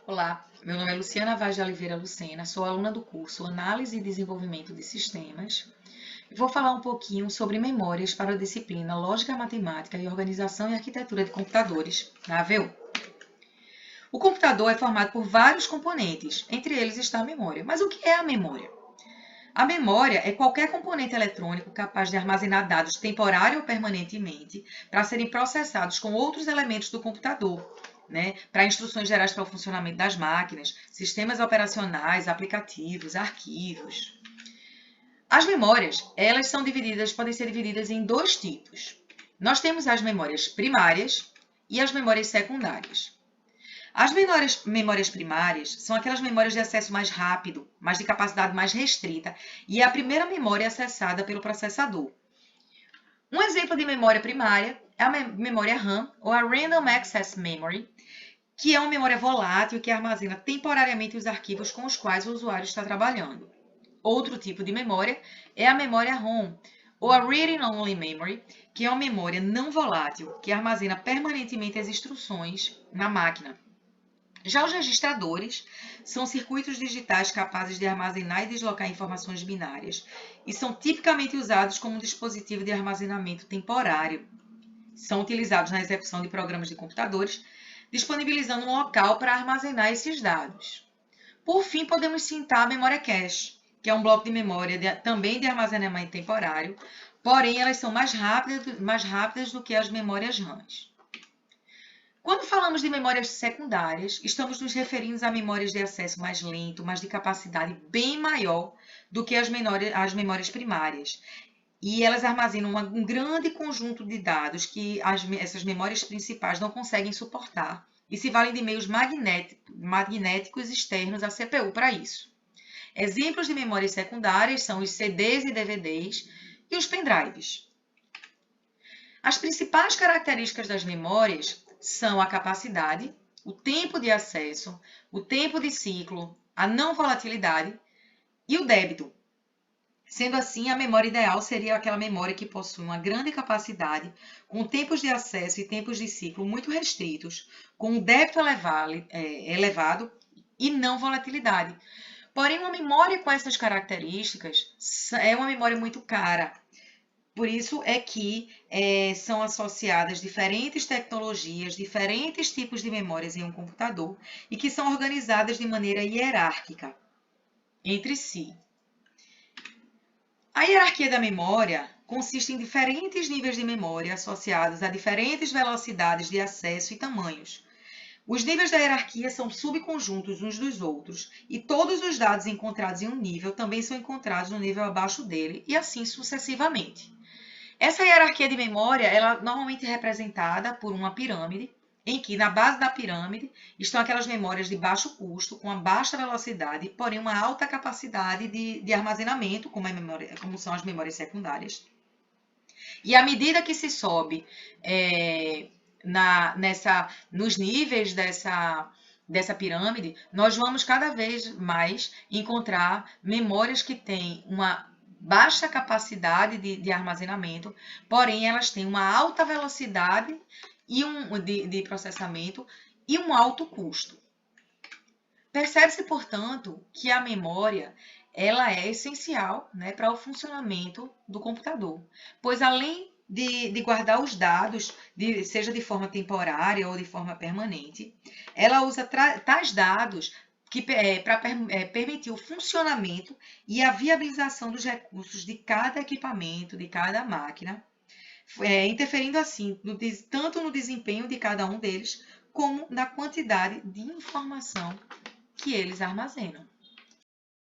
Olá, meu nome é Luciana Vaz de Oliveira Lucena, sou aluna do curso Análise e Desenvolvimento de Sistemas. Vou falar um pouquinho sobre memórias para a disciplina Lógica Matemática e Organização e Arquitetura de Computadores, na AVU. O computador é formado por vários componentes, entre eles está a memória. Mas o que é a memória? A memória é qualquer componente eletrônico capaz de armazenar dados temporário ou permanentemente para serem processados com outros elementos do computador, para instruções gerais para o funcionamento das máquinas, sistemas operacionais, aplicativos, arquivos. As memórias, podem ser divididas em dois tipos. Nós temos as memórias primárias e as memórias secundárias. As memórias primárias são aquelas memórias de acesso mais rápido, mas de capacidade mais restrita, e é a primeira memória acessada pelo processador. Um exemplo de memória primária é a memória RAM, ou a Random Access Memory, que é uma memória volátil que armazena temporariamente os arquivos com os quais o usuário está trabalhando. Outro tipo de memória é a memória ROM, ou a Reading Only Memory, que é uma memória não volátil que armazena permanentemente as instruções na máquina. Já os registradores são circuitos digitais capazes de armazenar e deslocar informações binárias e são tipicamente usados como um dispositivo de armazenamento temporário. São utilizados na execução de programas de computadores, disponibilizando um local para armazenar esses dados. Por fim, podemos citar a memória cache, que é um bloco de memória também de armazenamento temporário, porém elas são mais rápidas do que as memórias RAMs. Quando falamos de memórias secundárias, estamos nos referindo a memórias de acesso mais lento, mas de capacidade bem maior do que as memórias primárias. E elas armazenam um grande conjunto de dados que essas memórias principais não conseguem suportar e se valem de meios magnéticos externos à CPU para isso. Exemplos de memórias secundárias são os CDs e DVDs e os pendrives. As principais características das memórias são a capacidade, o tempo de acesso, o tempo de ciclo, a não volatilidade e o débito. Sendo assim, a memória ideal seria aquela memória que possui uma grande capacidade, com tempos de acesso e tempos de ciclo muito restritos, com um débito elevado e não volatilidade. Porém, uma memória com essas características é uma memória muito cara. Por isso é que são associadas diferentes tecnologias, diferentes tipos de memórias em um computador e que são organizadas de maneira hierárquica entre si. A hierarquia da memória consiste em diferentes níveis de memória associados a diferentes velocidades de acesso e tamanhos. Os níveis da hierarquia são subconjuntos uns dos outros e todos os dados encontrados em um nível também são encontrados no nível abaixo dele e assim sucessivamente. Essa hierarquia de memória ela normalmente é representada por uma pirâmide, em que na base da pirâmide estão aquelas memórias de baixo custo, com uma baixa velocidade, porém uma alta capacidade de armazenamento, como são as memórias secundárias. E à medida que se sobe nos níveis dessa pirâmide, nós vamos cada vez mais encontrar memórias que têm uma baixa capacidade de armazenamento, porém elas têm uma alta velocidade de processamento e um alto custo. Percebe-se, portanto, que a memória ela é essencial para o funcionamento do computador, pois além de guardar os dados, seja de forma temporária ou de forma permanente, ela usa tais dados para permitir o funcionamento e a viabilização dos recursos de cada equipamento, de cada máquina, interferindo assim tanto no desempenho de cada um deles, como na quantidade de informação que eles armazenam.